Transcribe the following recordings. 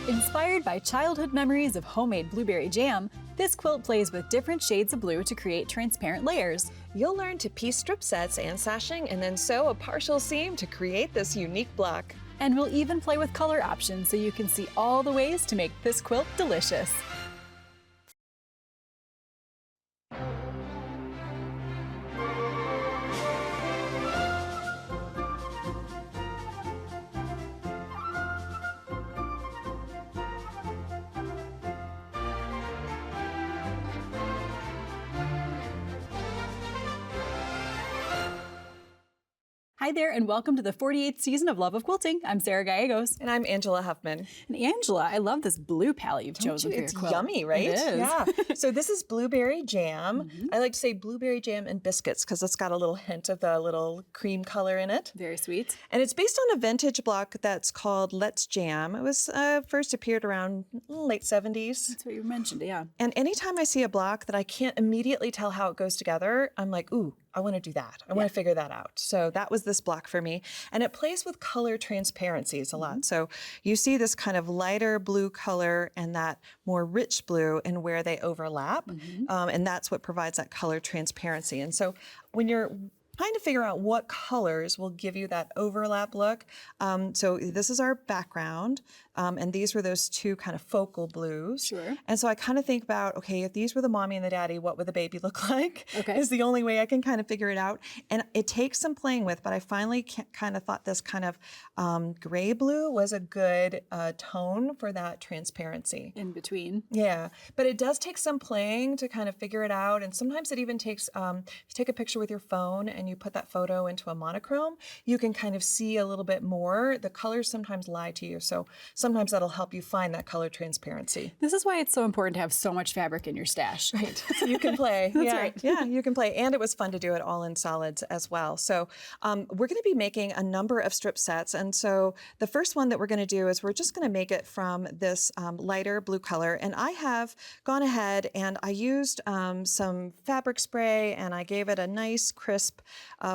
Inspired by childhood memories of homemade blueberry jam, this quilt plays with different shades of blue to create transparent layers. You'll learn to piece strip sets and sashing and then sew a partial seam to create this unique block. And we'll even play with color options so you can see all the ways to make this quilt delicious. Hi there, and welcome to the 48th season of Love of Quilting. I'm Sarah Gallegos. And I'm Angela Huffman. And Angela, I love this blue palette you've chosen for your It's quilt. yummy, right? It is. Yeah. So this is blueberry jam. I like to say blueberry jam and biscuits because it's got a little hint of the little cream color in it. Very sweet. And it's based on a vintage block that's called Let's Jam. It was first appeared around late 70s. That's what you mentioned, yeah. And anytime I see a block that I can't immediately tell how it goes together, I'm like, ooh, I want to do that. I want to figure that out. So that was this block for me. And it plays with color transparencies a lot. So you see this kind of lighter blue color and that more rich blue and where they overlap. And that's what provides that color transparency. And so when you're trying to figure out what colors will give you that overlap look. So this is our background, and these were those two kind of focal blues. Sure. And so I kind of think about, okay, if these were the mommy and the daddy, what would the baby look like? Okay. Is the only way I can kind of figure it out. And it takes some playing with, but I finally kind of thought this kind of gray blue was a good tone for that transparency. In between. Yeah, but it does take some playing to kind of figure it out. And sometimes it even takes, if you take a picture with your phone and you put that photo into a monochrome, you can kind of see a little bit more. The colors sometimes lie to you. So sometimes that'll help you find that color transparency. This is why it's so important to have so much fabric in your stash. Right, so you can play. That's yeah. right. Yeah, you can play. And it was fun to do it all in solids as well. So we're going to be making a number of strip sets. And so the first one that we're going to do is we're just going to make it from this lighter blue color. And I have gone ahead and I used some fabric spray and I gave it a nice crisp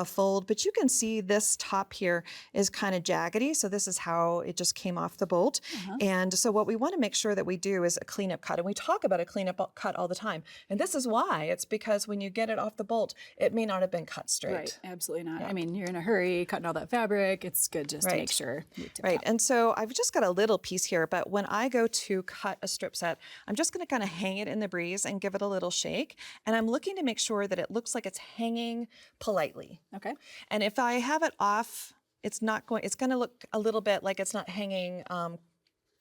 fold, but you can see this top here is kind of jaggedy. So this is how it just came off the bolt. And so what we want to make sure that we do is a cleanup cut. And we talk about a cleanup cut all the time. And this is why. It's because when you get it off the bolt, it may not have been cut straight. Right, absolutely not. I mean, you're in a hurry, cutting all that fabric. It's good just to make sure. Right, and so I've just got a little piece here, but when I go to cut a strip set, I'm just gonna kind of hang it in the breeze and give it a little shake. And I'm looking to make sure that it looks like it's hanging politely. Okay. And if I have it off, it's gonna look a little bit like it's not hanging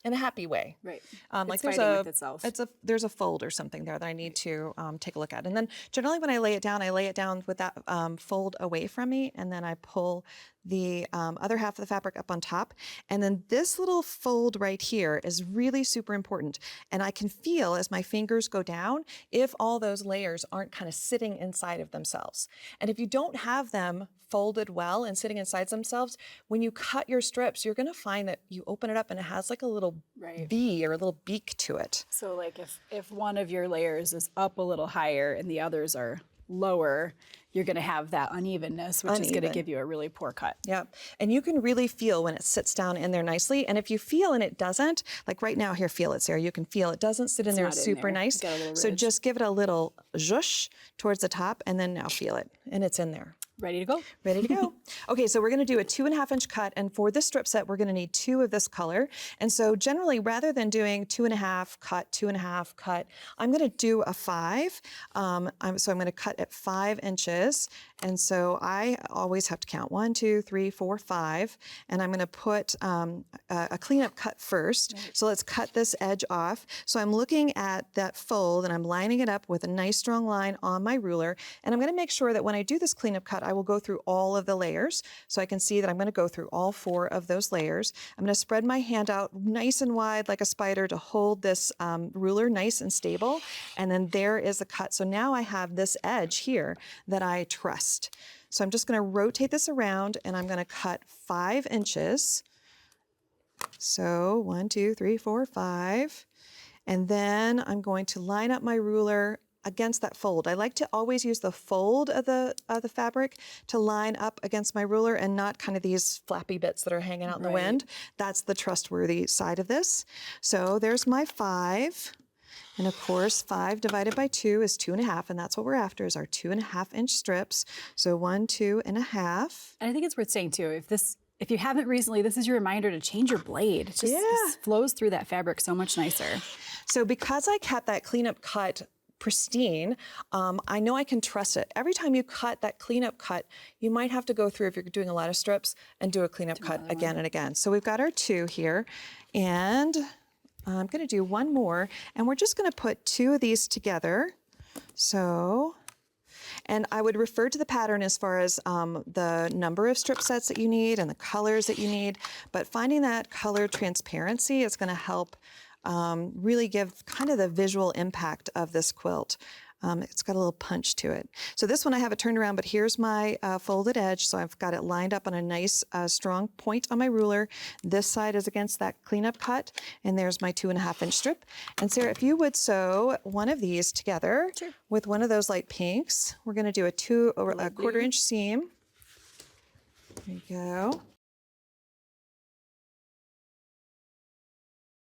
in a happy way. Right. Like It's fighting with itself. there's a fold or something there that I need to take a look at. And then generally when I lay it down with that fold away from me, and then I pull the other half of the fabric up on top. And then this little fold right here is really super important. And I can feel as my fingers go down if all those layers aren't kind of sitting inside of themselves. And if you don't have them folded well and sitting inside themselves, when you cut your strips, you're going to find that you open it up and it has like a little V or a little beak to it. So like if one of your layers is up a little higher and the others are lower, you're going to have that unevenness, which is going to give you a really poor cut. Yeah, and you can really feel when it sits down in there nicely. And if you feel and it doesn't, like right now here, feel it, Sarah, you can feel it doesn't sit in there super nice. So just give it a little zhush towards the top and then now feel it. And it's in there. Ready to go? Ready to go. Okay, so we're going to do a 2.5 inch cut, and for this strip set, we're going to need 2 of this color. And so generally, rather than doing 2.5 cut, 2.5 cut, I'm going to do a 5. So I'm going to cut at 5 inches. And so I always have to count 1, 2, 3, 4, 5. And I'm going to put a cleanup cut first. Right. So let's cut this edge off. So I'm looking at that fold, and I'm lining it up with a nice strong line on my ruler. And I'm going to make sure that when I do this cleanup cut, I will go through all of the layers. So I can see that I'm going to go through all 4 of those layers. I'm going to spread my hand out nice and wide like a spider to hold this ruler nice and stable. And then there is the cut. So now I have this edge here that I trust. So I'm just going to rotate this around and I'm going to cut 5 inches. So 1, 2, 3, 4, 5. And then I'm going to line up my ruler against that fold. I like to always use the fold of the fabric to line up against my ruler and not kind of these flappy bits that are hanging out in the wind. That's the trustworthy side of this. So there's my 5. And of course, 5 divided by 2 is 2.5, and that's what we're after, is our 2.5-inch strips. So 1, 2.5. And I think it's worth saying too, if you haven't recently, this is your reminder to change your blade. It just this flows through that fabric so much nicer. So because I kept that cleanup cut pristine, I know I can trust it. Every time you cut that cleanup cut, you might have to go through, if you're doing a lot of strips, and do a cleanup cut again and again. So we've got our 2 here, and I'm going to do one more, and we're just going to put 2 of these together. So, and I would refer to the pattern as far as the number of strip sets that you need and the colors that you need, but finding that color transparency is going to help really give kind of the visual impact of this quilt. It's got a little punch to it. So this one I have it turned around, but here's my folded edge. So I've got it lined up on a nice strong point on my ruler. This side is against that cleanup cut, and there's my 2.5-inch strip. And Sarah, if you would sew one of these together with one of those light pinks, we're going to do a 1/4-inch seam. There you go.